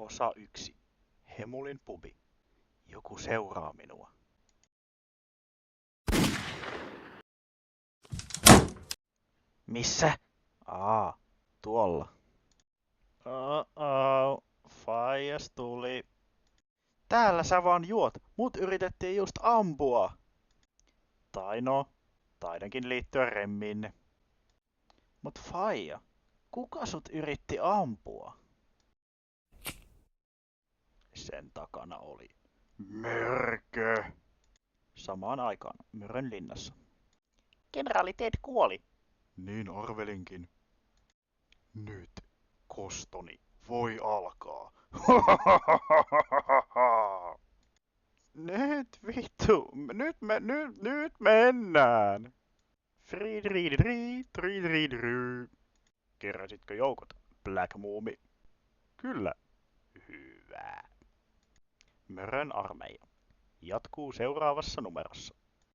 Osa 1. Hemulin pubi. Joku seuraa minua. Missä? Tuolla. Faijas tuli. Täällä sä vaan juot. Mut yritettiin just ampua. Tai no, taidankin liittyä remmiinne. Mut faija, kuka sut yritti ampua? Sen takana oli Mörkö. Samaan aikaan Mörön linnassa. Kenraali Ted kuoli. Niin arvelinkin. Nyt kostoni voi alkaa. Nyt vittu, nyt mennään. Friidriidri. Keräsitkö joukot, Black Moomi? Kyllä. Hyvä. Mörön armeija jatkuu seuraavassa numerossa.